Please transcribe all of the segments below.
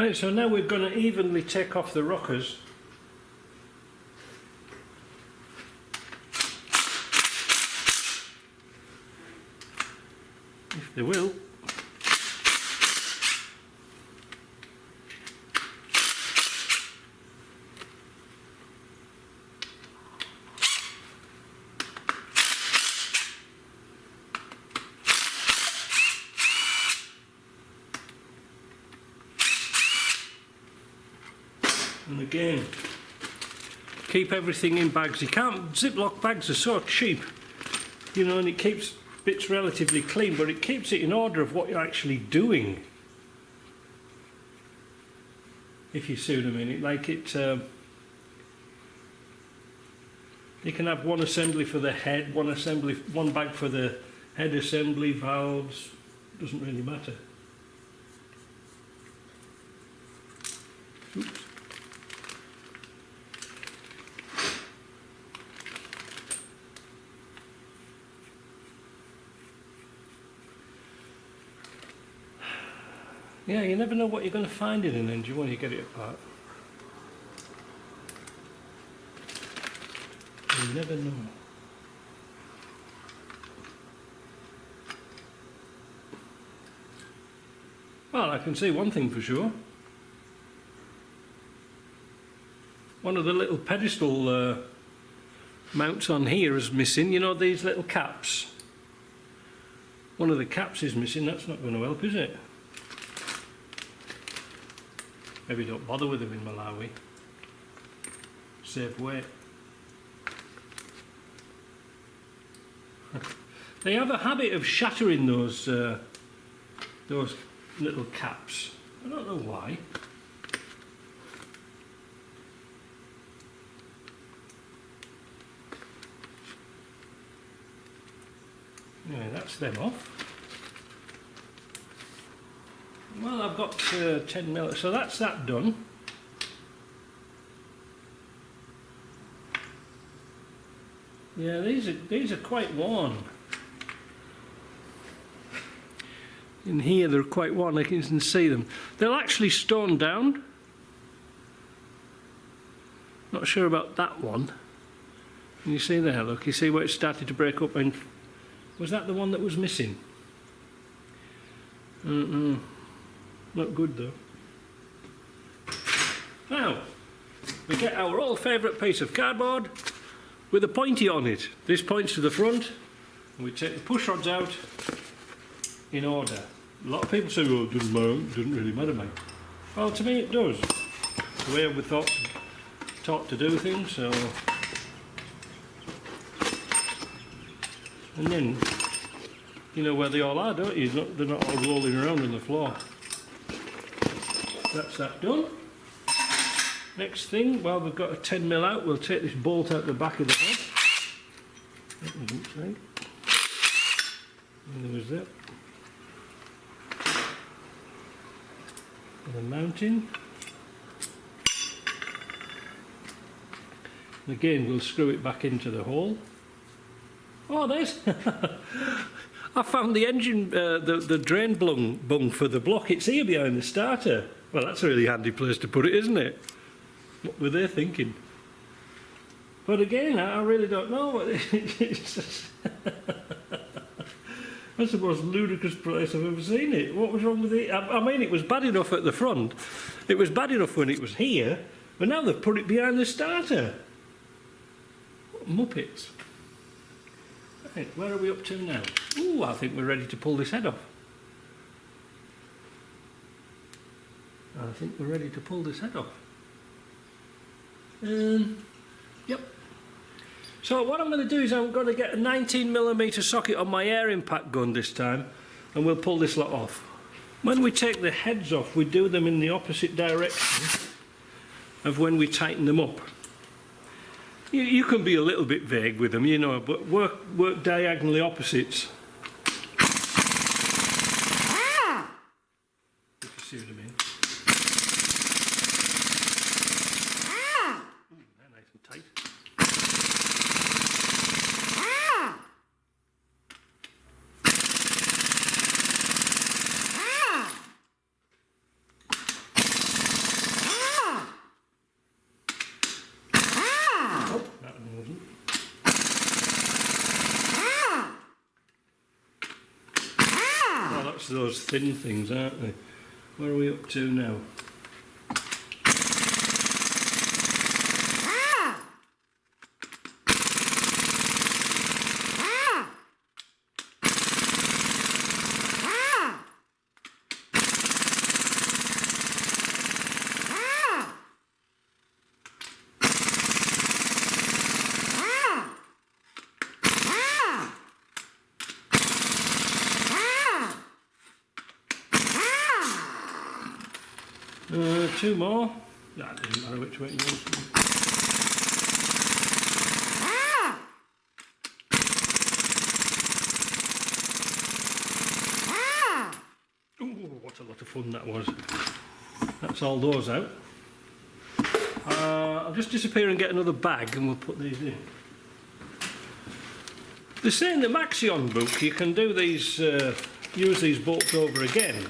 Right, so now we're going to evenly take off the rockers. If they will. And again, keep everything in bags. You can't, Ziploc bags are so cheap, you know, and it keeps bits relatively clean, but it keeps it in order of what you're actually doing. If you see what I mean, like it, you can have one assembly for the head, one bag for the head assembly, valves, doesn't really matter. Oops. Yeah, you never know what you're going to find in an engine when you get it apart. You never know. Well, I can see one thing for sure. One of the little pedestal mounts on here is missing. You know, these little caps. One of the caps is missing. That's not going to help, is it? Maybe don't bother with them in Malawi. Save weight. They have a habit of shattering those little caps. I don't know why. Anyway, that's them off. Well, I've got 10 mil, so that's that done. Yeah, these are quite worn. In here they're quite worn, I can see them. They'll actually stone down. Not sure about that one. Can you see there, look, you see where it started to break up, and was that the one that was missing? Not good though. Now, we get our old favourite piece of cardboard with a pointy on it. This points to the front, and we take the push rods out in order. A lot of people say, well, it doesn't really matter, mate. Well, to me it does. It's the way we're taught to do things, so... And then, you know where they all are, don't you? They're not all rolling around on the floor. That's that done. Next thing, well, we've got a 10 mil out, we'll take this bolt out the back of the head. That wasn't right. And there was that. And the mounting. And again, we'll screw it back into the hole. Oh, there's... I found the engine, the drain bung for the block. It's here behind the starter. Well, that's a really handy place to put it, isn't it? What were they thinking? But again, I really don't know what it's just that's the most ludicrous place I've ever seen it. What was wrong with it? I mean, it was bad enough at the front. It was bad enough when it was here, but now they've put it behind the starter. What muppets. Right, where are we up to now? Ooh, I think we're ready to pull this head off. I think we're ready to pull this head off. Yep. So what I'm going to do is I'm going to get a 19mm socket on my air impact gun this time, and we'll pull this lot off. When we take the heads off, we do them in the opposite direction of when we tighten them up. You can be a little bit vague with them, you know, but work diagonally opposites. If you see what I mean. They're nice and tight. those thin things, aren't they? Where are we up to now? Two more. That doesn't matter which way it goes. Ooh, what a lot of fun that was. That's all those out. I'll just disappear and get another bag and we'll put these in. They say in the Maxion book you can do these, use these bolts over again.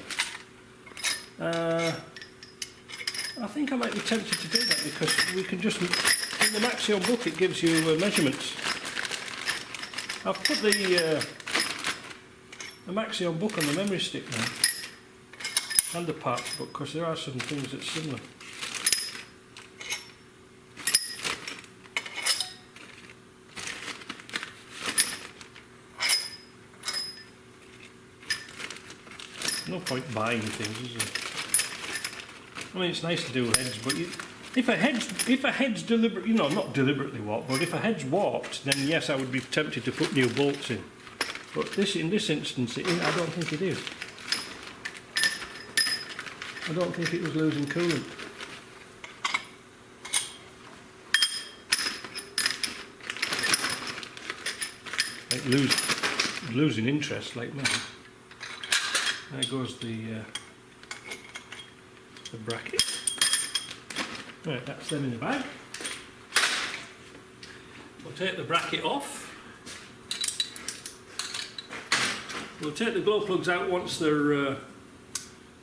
I think I might be tempted to do that because we can just, in the Maxion book it gives you measurements. I've put the Maxion book on the memory stick now, and the parts book, because there are some things that's similar. No point buying things, is there? I mean, it's nice to do heads, but if a head's deliberate, you know, not deliberately warped, but if a head's warped, then yes, I would be tempted to put new bolts in. But in this instance, I don't think it is. I don't think it was losing coolant. Like losing interest, like mine. There goes the bracket. Right, that's them in the bag. We'll take the bracket off. We'll take the glow plugs out once they're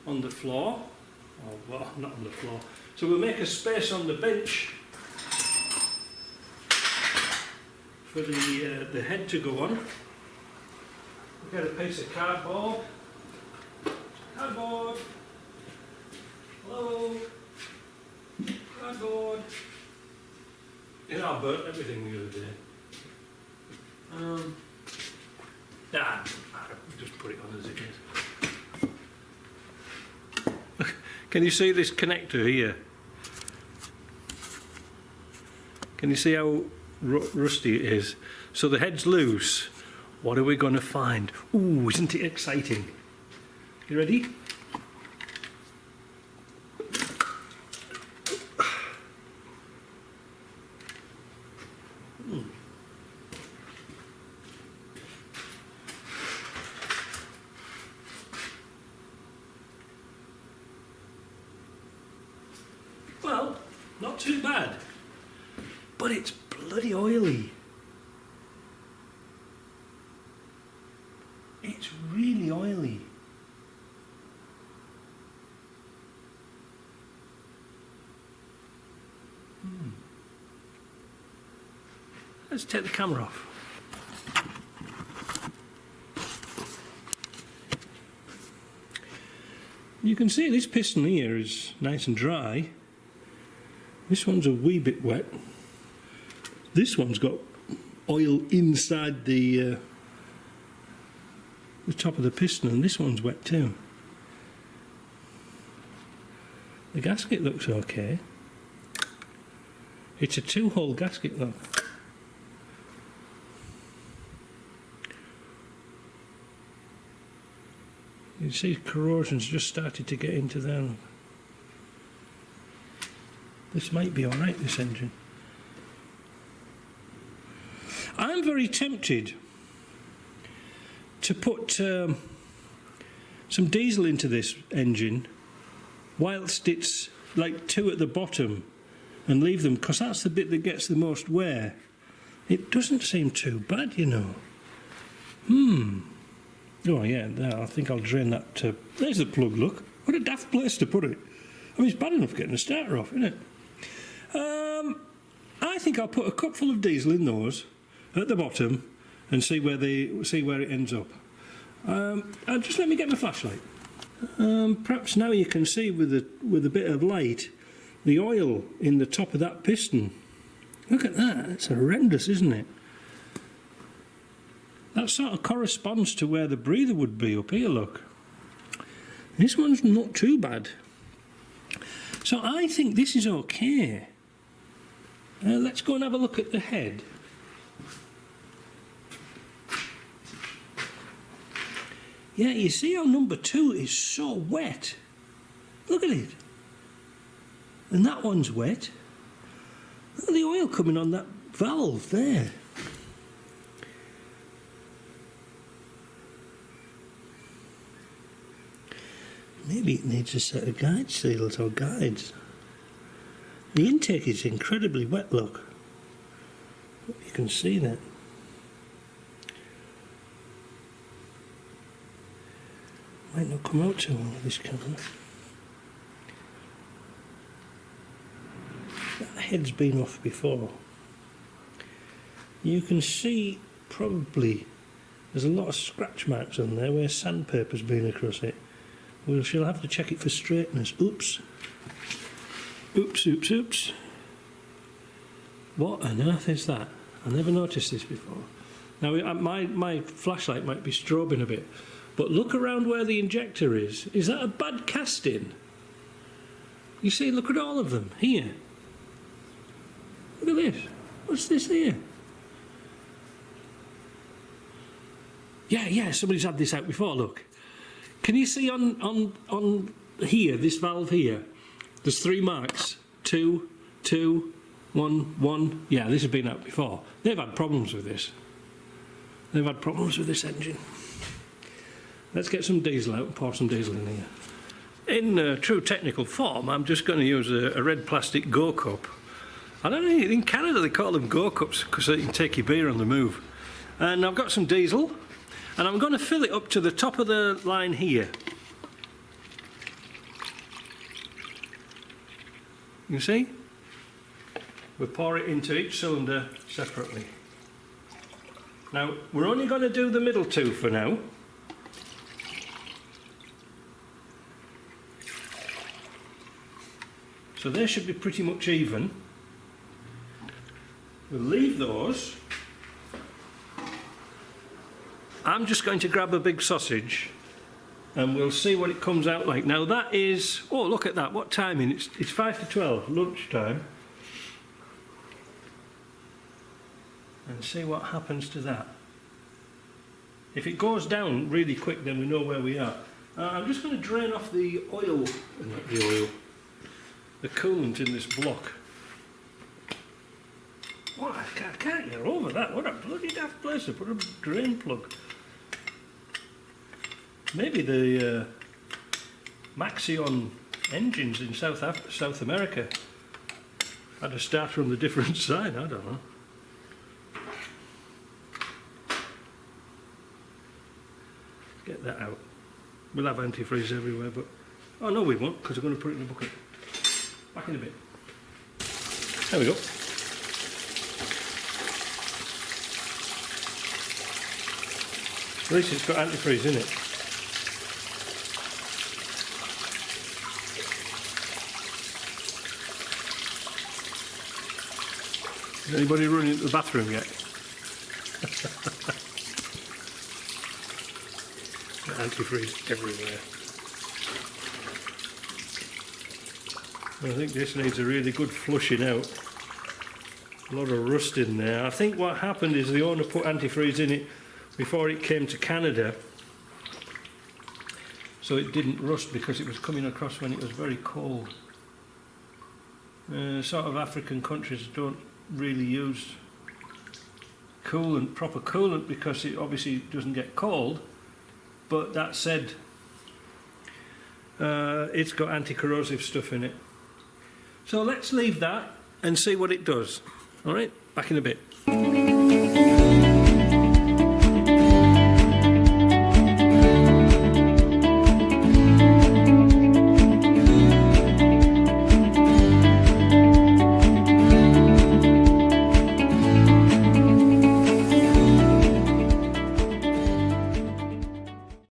on the floor. Oh, well, not on the floor. So we'll make a space on the bench for the head to go on. We'll get a piece of cardboard. Cardboard. Hello. Cardboard. You know, I burnt everything the other day. I'll just put it on as it is. Can you see this connector here? Can you see how rusty it is? So the head's loose. What are we going to find? Ooh, isn't it exciting? You ready? Well, not too bad, but it's bloody oily. It's really oily. Let's take the camera off. You can see this piston here is nice and dry. This one's a wee bit wet. This one's got oil inside the top of the piston, and this one's wet too. The gasket looks okay. It's a 2-hole gasket though. You see corrosion's just started to get into there. This might be alright, this engine. I'm very tempted to put some diesel into this engine whilst it's like 2 at the bottom and leave them, because that's the bit that gets the most wear. It doesn't seem too bad, you know. Oh yeah, there, I think I'll drain that. There's the plug, look. What a daft place to put it. I mean, it's bad enough getting the starter off, isn't it? I think I'll put a cup full of diesel in those at the bottom and see where it ends up. Just let me get my flashlight. Perhaps now you can see with a bit of light the oil in the top of that piston. Look at that, it's horrendous, isn't it? That sort of corresponds to where the breather would be up here, look. This one's not too bad. So I think this is okay. Let's go and have a look at the head. Yeah, you see how number 2 is so wet. Look at it. And that one's wet. Look at the oil coming on that valve there. Maybe it needs a set of guide seals or guides. The intake is incredibly wet, look. You can see that. Might not come out too well with this camera. That head's been off before. You can see probably there's a lot of scratch marks on there where sandpaper's been across it. We shall have to check it for straightness. Oops. Oops, oops, oops. What on earth is that? I never noticed this before. Now, my flashlight might be strobing a bit, but look around where the injector is. Is that a bad casting? You see, look at all of them. Here. Look at this. What's this here? Yeah, somebody's had this out before, look. Can you see on here, this valve here, there's 3 marks. 2, 2, 1, 1. Yeah, this has been out before. They've had problems with this. They've had problems with this engine. Let's get some diesel out and pour some diesel in here. In true technical form, I'm just going to use a red plastic go cup. I don't know, in Canada they call them go cups because they can take your beer on the move. And I've got some diesel. And I'm going to fill it up to the top of the line here. You see? We'll pour it into each cylinder separately. Now, we're only going to do the middle 2 for now. So they should be pretty much even. We'll leave those. I'm just going to grab a big sausage and we'll see what it comes out like. Now that is, oh look at that, what timing? It's 5 to 12, lunchtime. And see what happens to that. If it goes down really quick, then we know where we are. I'm just going to drain off the oil, not the oil, the coolant in this block. Oh, I can't get over that. What a bloody daft place to put a drain plug. Maybe the Maxion engines in South America had a starter on the different side, I don't know. Get that out. We'll have antifreeze everywhere, but... Oh no we won't, because we're going to put it in the bucket. Back in a bit. There we go. At least it's got antifreeze in it. Is anybody running to the bathroom yet? Antifreeze everywhere. I think this needs a really good flushing out. A lot of rust in there. I think what happened is the owner put antifreeze in it before it came to Canada, so it didn't rust because it was coming across when it was very cold. Sort of African countries don't really use coolant, proper coolant, because it obviously doesn't get cold, but that said, it's got anti-corrosive stuff in it. So let's leave that and see what it does. Alright, back in a bit.